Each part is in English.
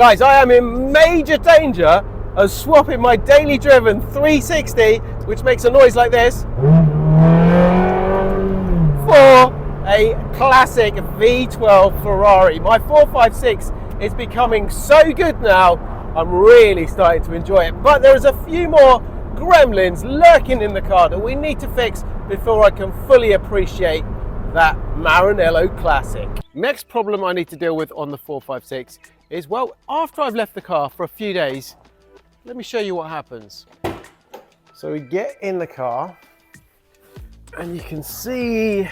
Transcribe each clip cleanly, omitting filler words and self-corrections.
Guys, I am in major danger of swapping my daily driven 360, which makes a noise like this, for a classic V12 Ferrari. My 456 is becoming so good now, I'm really starting to enjoy it. But there's a few more gremlins lurking in the car that we need to fix before I can fully appreciate that Maranello classic. Next problem I need to deal with on the 456 is, well, after I've left the car for a few days, let me show you what happens. So we get in the car and you can see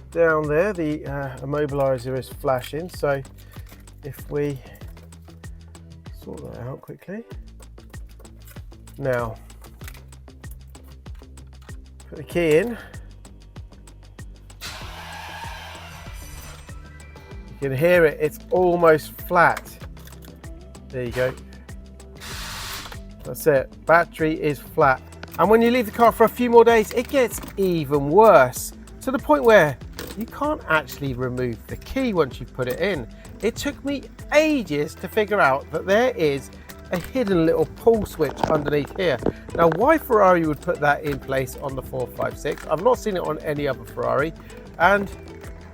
down there the immobilizer is flashing. So if we sort that out quickly. Now, put the key in. You can hear it, it's almost flat. There you go. That's it, battery is flat. And when you leave the car for a few more days, it gets even worse, to the point where you can't actually remove the key once you put it in. It took me ages to figure out that there is a hidden little pull switch underneath here. Now, why Ferrari would put that in place on the 456, I've not seen it on any other Ferrari, and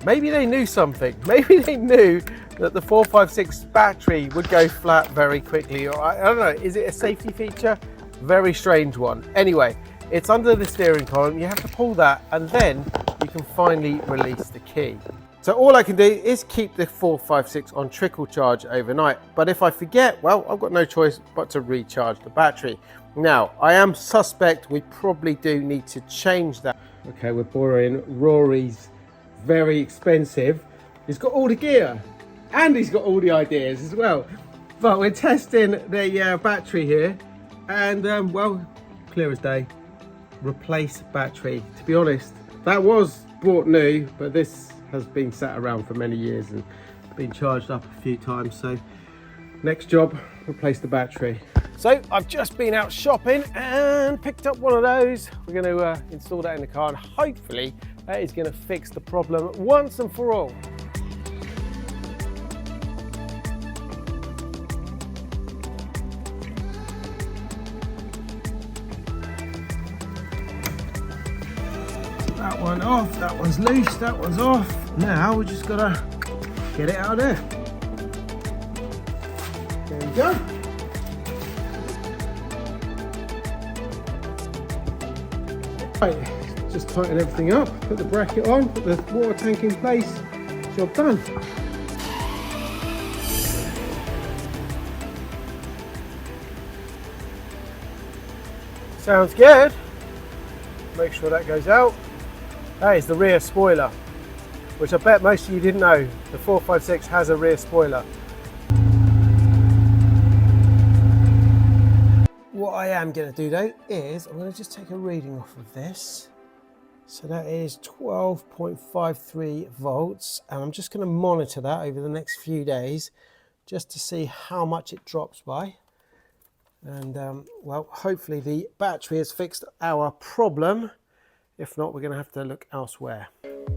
maybe they knew something. Maybe they knew that the 456 battery would go flat very quickly, or I don't know, is it a safety feature? Very strange one. Anyway, it's under the steering column, you have to pull that and then you can finally release the key. So all I can do is keep the 456 on trickle charge overnight, but if I forget, well, I've got no choice but to recharge the battery. Now, I am suspect we probably do need to change that. Okay, we're borrowing Rory's very expensive. He's got all the gear and he's got all the ideas as well. But we're testing the battery here and well, clear as day, replace battery. To be honest, that was bought new, but this has been sat around for many years and been charged up a few times. So next job, replace the battery. So I've just been out shopping and picked up one of those. We're going to install that in the car and hopefully that is going to fix the problem once and for all. That one off, that one's loose, that one's off. Now we just got to get it out of there. There we go. Right, just tighten everything up, put the bracket on, put the water tank in place, job done. Sounds good. Make sure that goes out. That is the rear spoiler, which I bet most of you didn't know. The 456 has a rear spoiler. What I am going to do though is I'm going to just take a reading off of this. So that is 12.53 volts, and I'm just going to monitor that over the next few days just to see how much it drops by. And well, hopefully the battery has fixed our problem. If not, we're going to have to look elsewhere.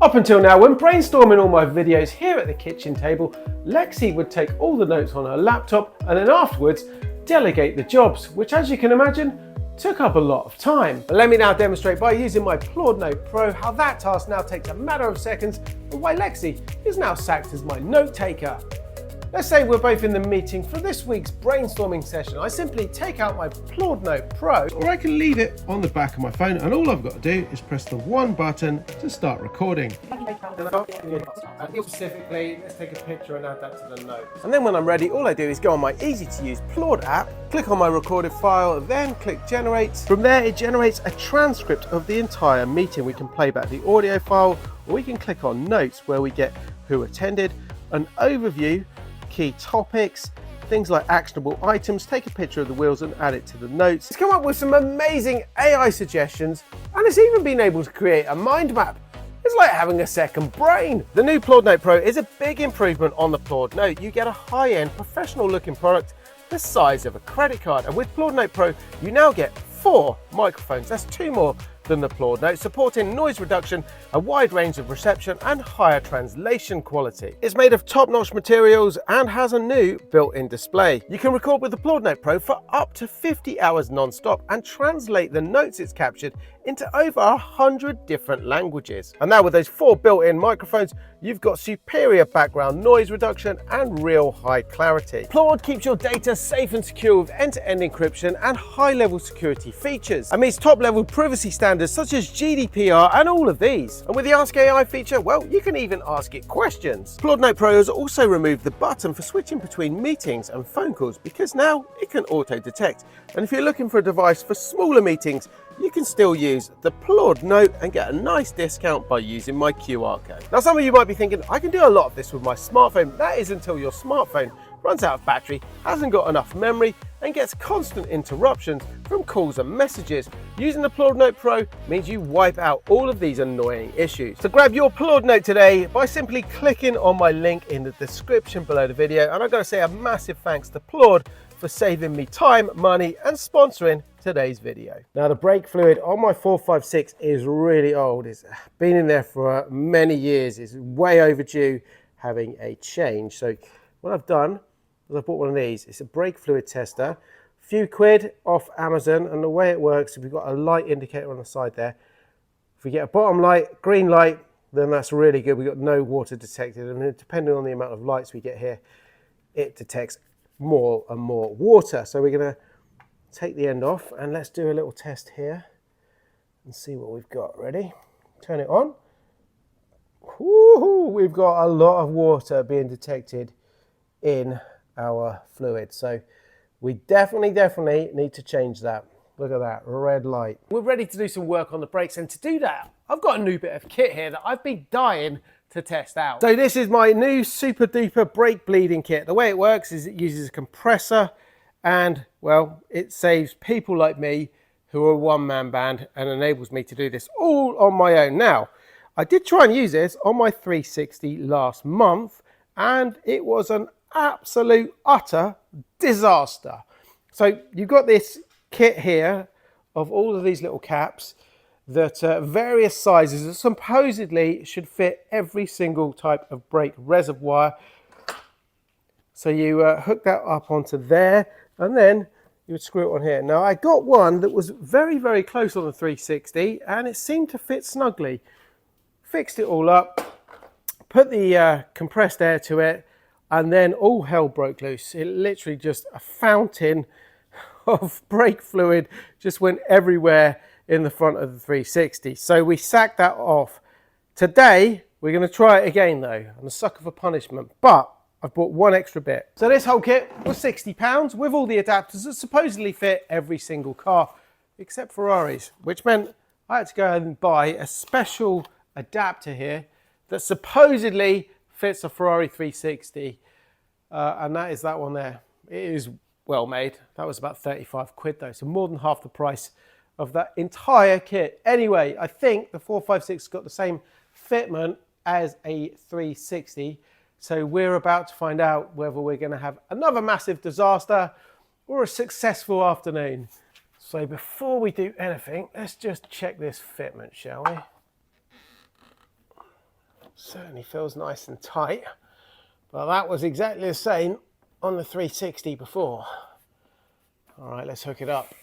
Up until now, when brainstorming all my videos here at the kitchen table, Lexi would take all the notes on her laptop and then afterwards delegate the jobs, which, as you can imagine, took up a lot of time. But let me now demonstrate by using my Claude Note Pro how that task now takes a matter of seconds and why Lexi is now sacked as my note taker. Let's say we're both in the meeting for this week's brainstorming session. I simply take out my Claude Note Pro, or I can leave it on the back of my phone, and all I've got to do is press the one button to start recording. Specifically, let's take a picture and add that to the notes. And then when I'm ready, all I do is go on my easy to use Claude app, click on my recorded file, then click generate. From there, it generates a transcript of the entire meeting. We can play back the audio file, or we can click on notes where we get who attended, an overview, key topics, things like actionable items, take a picture of the wheels and add it to the notes. It's come up with some amazing AI suggestions, and it's even been able to create a mind map. It's like having a second brain. The new Claude Note Pro is a big improvement on the Claude Note. You get a high-end, professional-looking product the size of a credit card, and with Claude Note Pro, you now get 4 microphones. That's 2 more than the Plord Note, supporting noise reduction, a wide range of reception and higher translation quality. It's made of top-notch materials and has a new built-in display. You can record with the Plord Note Pro for up to 50 hours non-stop and translate the notes it's captured into over 100 different languages. And now with those 4 built-in microphones, you've got superior background noise reduction and real high clarity. Plord keeps your data safe and secure with end-to-end encryption and high-level security features, and meets top-level privacy standards such as GDPR and all of these. And with the Ask AI feature, well, you can even ask it questions. Plord Note Pro has also removed the button for switching between meetings and phone calls because now it can auto-detect. And if you're looking for a device for smaller meetings, you can still use the Plord Note and get a nice discount by using my QR code. Now, some of you might be thinking, I can do a lot of this with my smartphone. That is until your smartphone runs out of battery, hasn't got enough memory, and gets constant interruptions from calls and messages. Using the Plord Note Pro means you wipe out all of these annoying issues. So grab your Plord Note today by simply clicking on my link in the description below the video. And I've got to say a massive thanks to Plord for saving me time, money, and sponsoring today's video. Now, the brake fluid on my 456 is really old. It's been in there for many years. It's way overdue having a change. So what I've done is I've bought one of these. It's a brake fluid tester, a few quid off Amazon, and the way it works, if we've got a light indicator on the side there, if we get a bottom light, green light, then that's really good. We've got no water detected, and depending on the amount of lights we get here, it detects more and more water. So we're going to take the end off and let's do a little test here and see what we've got. Ready? Turn it on. Woohoo! We've got a lot of water being detected in our fluid, so we definitely need to change that. Look at that red light. We're ready to do some work on the brakes, and to do that I've got a new bit of kit here that I've been dying to test out. So this is my new super duper brake bleeding kit. The way it works is it uses a compressor, and well, it saves people like me who are a one-man band and enables me to do this all on my own. Now, I did try and use this on my 360 last month, and it was an absolute utter disaster. So you've got this kit here of all of these little caps that various sizes that supposedly should fit every single type of brake reservoir. So you hook that up onto there, and then you would screw it on here. Now, I got one that was very, very close on the 360, and it seemed to fit snugly. Fixed it all up, put the compressed air to it, and then all hell broke loose. It literally just a fountain of brake fluid just went everywhere in the front of the 360. So we sacked that off. Today, we're going to try it again though. I'm a sucker for punishment, but I've bought one extra bit. So this whole kit was £60 with all the adapters that supposedly fit every single car, except Ferraris, which meant I had to go and buy a special adapter here that supposedly fits a Ferrari 360, and that is that one there. It is well made. That was about 35 quid though, so more than half the price of that entire kit. Anyway, I think the 456 got the same fitment as a 360, so we're about to find out whether we're going to have another massive disaster or a successful afternoon. So before we do anything, let's just check this fitment, shall we? Certainly feels nice and tight, but that was exactly the same on the 360 before. All right, let's hook it up.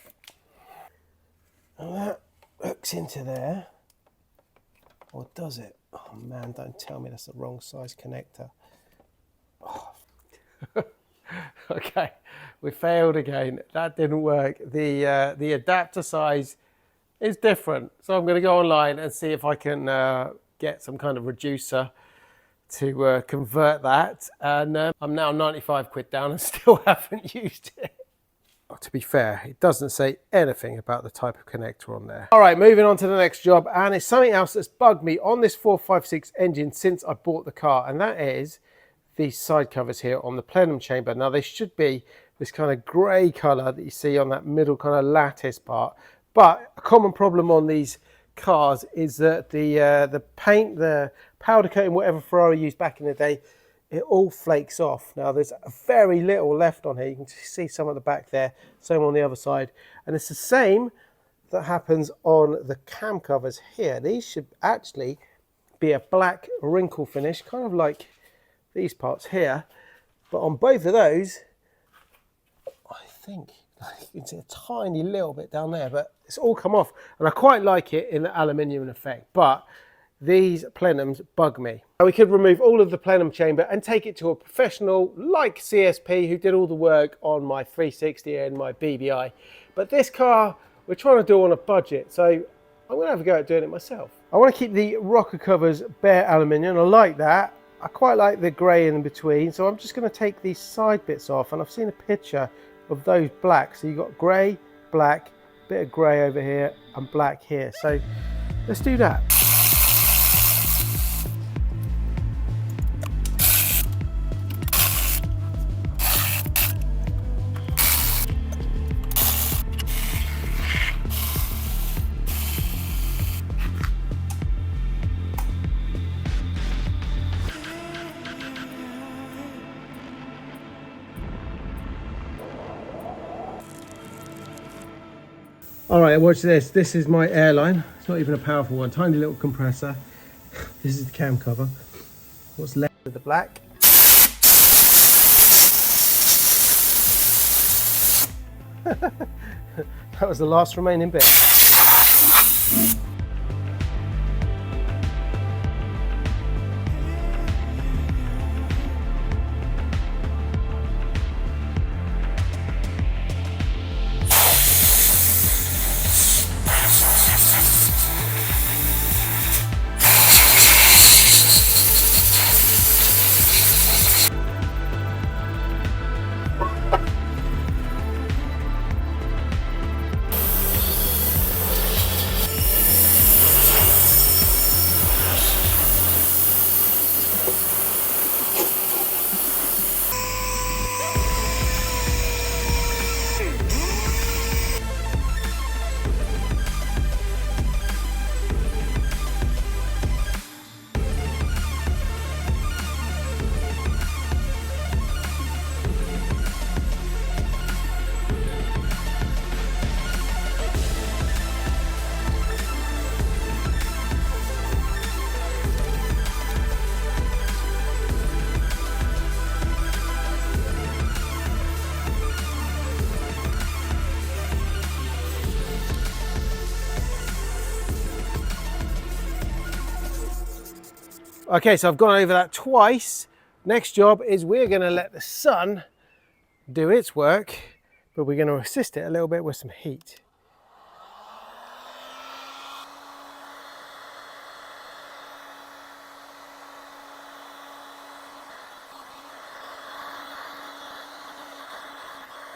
And that hooks into there, or does it? Oh man, don't tell me that's the wrong size connector. Oh. Okay, we failed again. That didn't work. The adapter size is different, so I'm going to go online and see if I can get some kind of reducer to convert that, and I'm now 95 quid down and still haven't used it. To be fair, it doesn't say anything about the type of connector on there. All right, moving on to the next job, and it's something else that's bugged me on this 456 engine since I bought the car, and that is these side covers here on the plenum chamber. Now, they should be this kind of grey colour that you see on that middle kind of lattice part, but a common problem on these cars is that the paint, the powder coating, whatever Ferrari used back in the day, it all flakes off. Now there's very little left on here. You can see some at the back there, same on the other side, and it's the same that happens on the cam covers here. These should actually be a black wrinkle finish, kind of like these parts here. But on both of those, I think you can see a tiny little bit down there, but it's all come off. And I quite like it in the aluminium effect, but these plenums bug me. Now we could remove all of the plenum chamber and take it to a professional like CSP who did all the work on my 360 and my BBI. But this car, we're trying to do on a budget, so I'm going to have a go at doing it myself. I want to keep the rocker covers bare aluminium. I like that. I quite like the grey in between, so I'm just going to take these side bits off, and I've seen a picture of those black. So you've got grey, black, bit of grey over here and black here. So let's do that. All right, watch this. This is my airline. It's not even a powerful one. Tiny little compressor. This is the cam cover. What's left of the black? That was the last remaining bit. Okay, so I've gone over that twice. Next job is we're going to let the sun do its work, but we're going to assist it a little bit with some heat.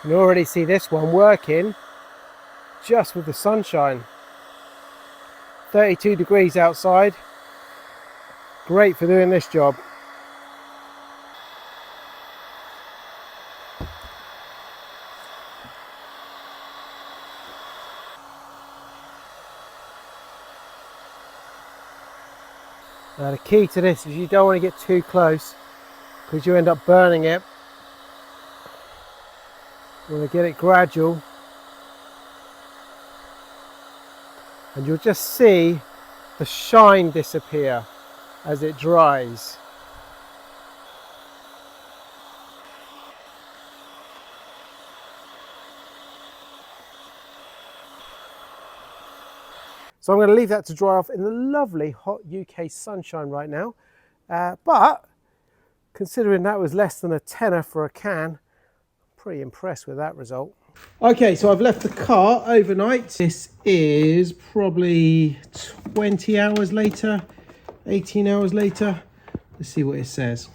You can already see this one working just with the sunshine. 32 degrees outside. Great for doing this job. Now the key to this is you don't want to get too close because you end up burning it. You want to get it gradual, and you'll just see the shine disappear as it dries. So I'm going to leave that to dry off in the lovely hot UK sunshine right now. But considering that was less than a tenner for a can, I'm pretty impressed with that result. Okay, so I've left the car overnight. This is probably 20 hours later. 18 hours later. Let's see what it says.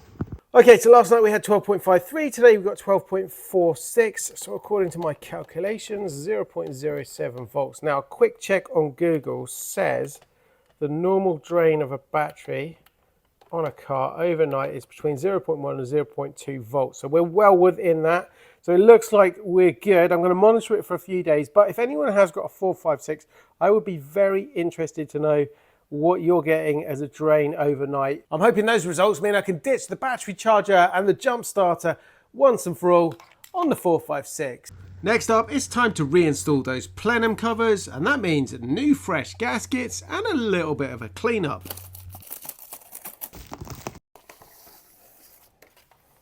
Okay, so last night we had 12.53, today we've got 12.46, so according to my calculations, 0.07 volts. Now a quick check on Google says the normal drain of a battery on a car overnight is between 0.1 and 0.2 volts, so we're well within that. So it looks like we're good. I'm going to monitor it for a few days, but if anyone has got a 456, I would be very interested to know what you're getting as a drain overnight. I'm hoping those results mean I can ditch the battery charger and the jump starter once and for all on the 456. Next up, it's time to reinstall those plenum covers, and that means new fresh gaskets and a little bit of a cleanup.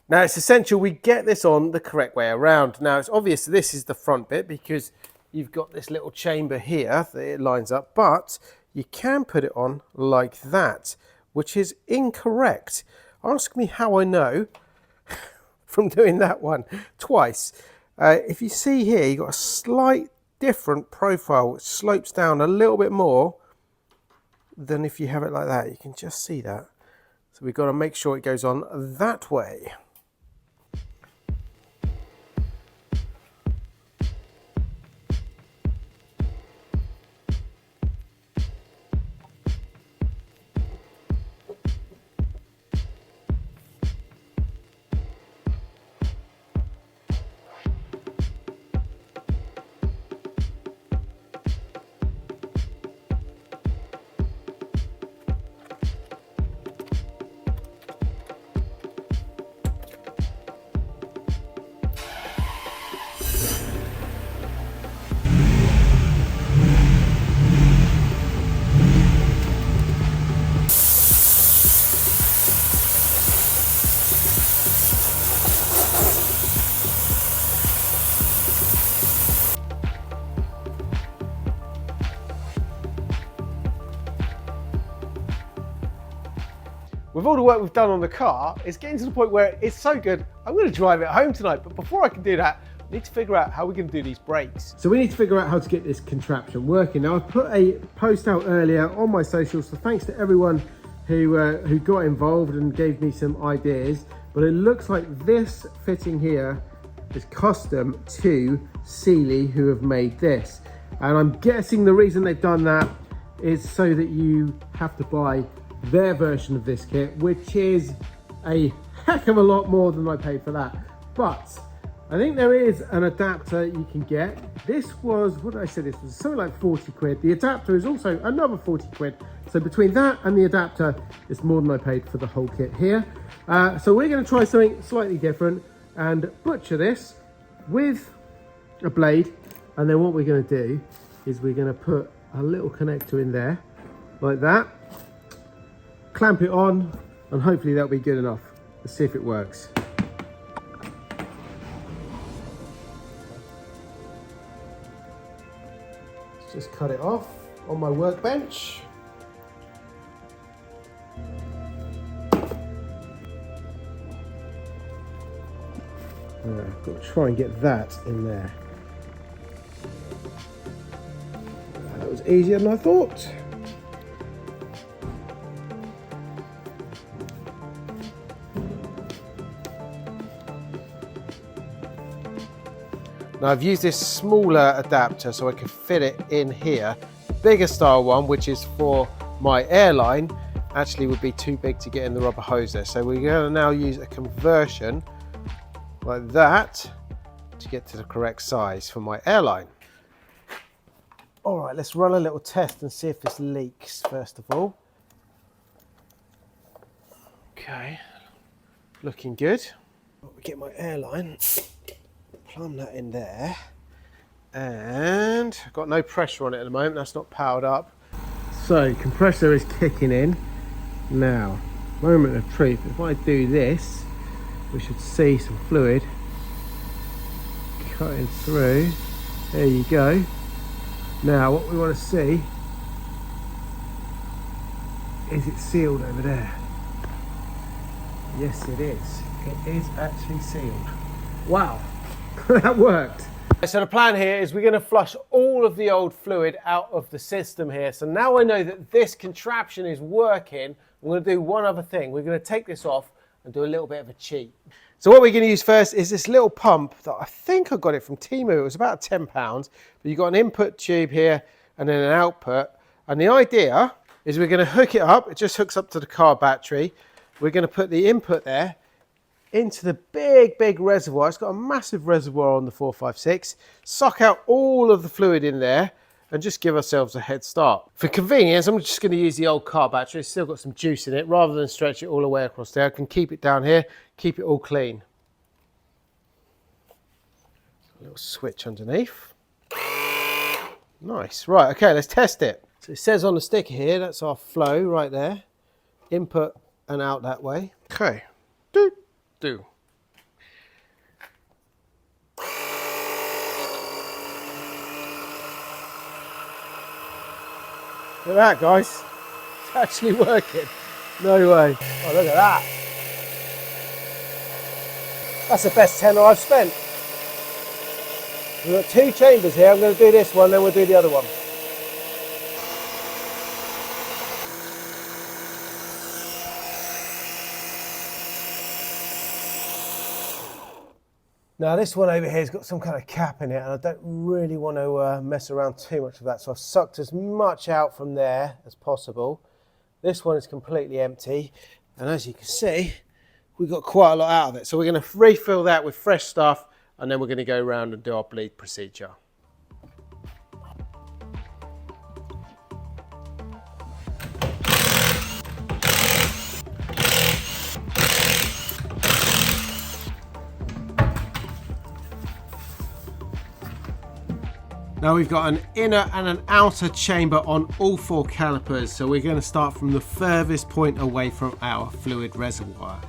Now it's essential we get this on the correct way around. Now it's obvious this is the front bit because you've got this little chamber here that it lines up, but you can put it on like that, which is incorrect. Ask me how I know from doing that one twice. If you see here, you've got a slight different profile which slopes down a little bit more than if you have it like that. You can just see that. So we've got to make sure it goes on that way. With all the work we've done on the car, it's getting to the point where it's so good, I'm going to drive it home tonight. But before I can do that, I need to figure out how we're going to do these brakes. So we need to figure out how to get this contraption working. Now, I've put a post out earlier on my socials, so thanks to everyone who got involved and gave me some ideas. But it looks like this fitting here is custom to Sealy, who have made this. And I'm guessing the reason they've done that is so that you have to buy their version of this kit, which is a heck of a lot more than I paid for that. But I think there is an adapter you can get. This was, what did I say, this was something like 40 quid. The adapter is also another 40 quid. So between that and the adapter, it's more than I paid for the whole kit here. So we're going to try something slightly different and butcher this with a blade. And then what we're going to do is we're going to put a little connector in there like that, clamp it on, and hopefully that'll be good enough. Let's see if it works. Let's just cut it off on my workbench. I've got to try and get that in there. That was easier than I thought. Now I've used this smaller adapter so I can fit it in here. The bigger style one, which is for my airline, actually would be too big to get in the rubber hose there. So we're going to now use a conversion like that to get to the correct size for my airline. All right, let's run a little test and see if this leaks first of all. Okay, looking good. Get my airline. Plumb that in there, and I've got no pressure on it at the moment. That's not powered up. So compressor is kicking in now. Moment of truth. If I do this, we should see some fluid cutting through. There you go. Now what we want to see is it sealed over there. Yes, it is. It is actually sealed. Wow. That worked. So the plan here is we're going to flush all of the old fluid out of the system here. So now I know that this contraption is working, I'm going to do one other thing. We're going to take this off and do a little bit of a cheat. So what we're going to use first is this little pump that I think I got it from Temu. It was about £10, but you've got an input tube here and then an output. And the idea is we're going to hook it up. It just hooks up to the car battery. We're going to put the input there into the big reservoir. It's got a massive reservoir on the 456. Suck out all of the fluid in there and just give ourselves a head start. For convenience, I'm just going to use the old car battery. It's still got some juice in it. Rather than stretch it all the way across there, I can keep it down here, keep it all clean. Little switch underneath. Nice. Right, okay, let's test it. So it says on the sticker here, that's our flow right there. Input and out that way. Okay. Do. Look at that, guys. It's actually working. No way. Oh, look at that. That's the best tenner I've spent. We've got 2 chambers here. I'm going to do this one, then we'll do the other one. Now this one over here has got some kind of cap in it, and I don't really want to mess around too much with that, so I've sucked as much out from there as possible. This one is completely empty, and as you can see, we've got quite a lot out of it. So we're going to refill that with fresh stuff, and then we're going to go around and do our bleed procedure. Now we've got an inner and an outer chamber on all 4 calipers, so we're going to start from the furthest point away from our fluid reservoir.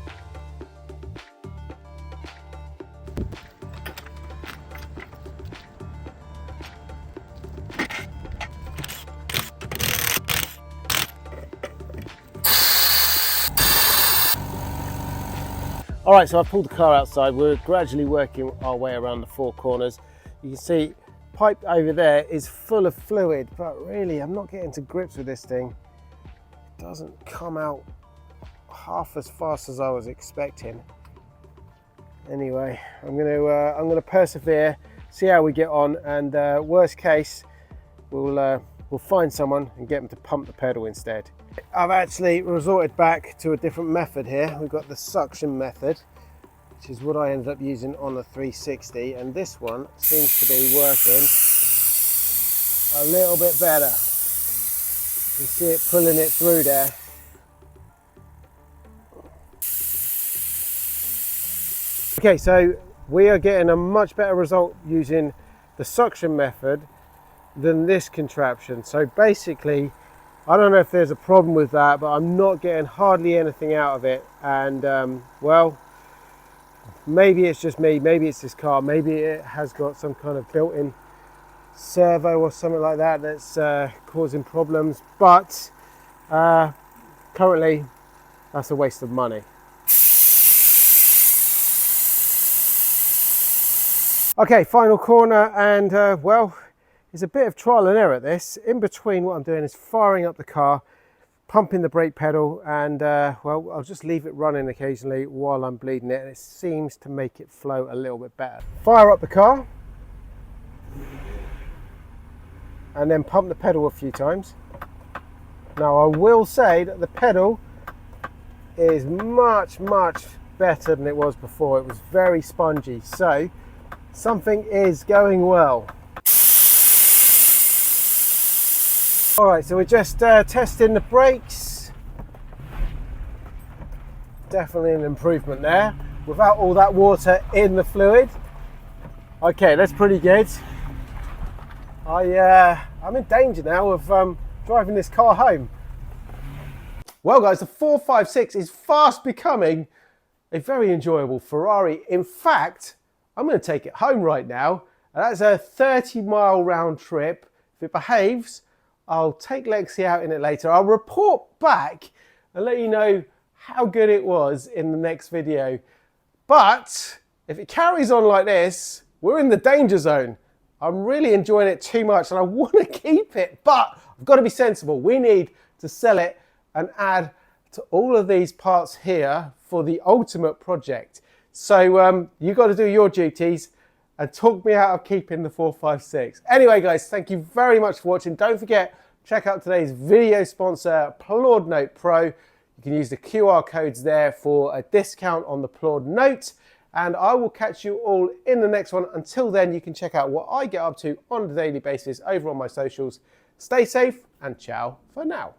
Alright, so I've pulled the car outside. We're gradually working our way around the 4 corners. You can see pipe over there is full of fluid, but really I'm not getting to grips with this thing. It doesn't come out half as fast as I was expecting. Anyway, I'm gonna persevere, see how we get on, and worst case, we'll find someone and get them to pump the pedal instead. I've actually resorted back to a different method here. We've got the suction method, which is what I ended up using on the 360, and this one seems to be working a little bit better. You can see it pulling it through there. Okay, so we are getting a much better result using the suction method than this contraption. So basically, I don't know if there's a problem with that, but I'm not getting hardly anything out of it, and well, maybe it's just me, maybe it's this car, maybe it has got some kind of built-in servo or something like that that's causing problems, but currently that's a waste of money. Okay, final corner, and well, it's a bit of trial and error this. In between, what I'm doing is firing up the car, pumping the brake pedal, and well, I'll just leave it running occasionally while I'm bleeding it, and it seems to make it flow a little bit better. Fire up the car and then pump the pedal a few times. Now I will say that the pedal is much better than it was before. It was very spongy, so something is going well. Alright, so we're just testing the brakes. Definitely an improvement there, without all that water in the fluid. Okay, that's pretty good. I'm in danger now of driving this car home. Well guys, the 456 is fast becoming a very enjoyable Ferrari. In fact, I'm going to take it home right now. That's a 30-mile round trip. If it behaves, I'll take Lexi out in it later. I'll report back and let you know how good it was in the next video. But if it carries on like this, we're in the danger zone. I'm really enjoying it too much and I want to keep it, but I've got to be sensible. We need to sell it and add to all of these parts here for the ultimate project. So you got to do your duties and talk me out of keeping the 456. Anyway guys, thank you very much for watching. Don't forget, check out today's video sponsor, Plord Note Pro. You can use the QR codes there for a discount on the Plord Note. And I will catch you all in the next one. Until then, you can check out what I get up to on a daily basis over on my socials. Stay safe and ciao for now.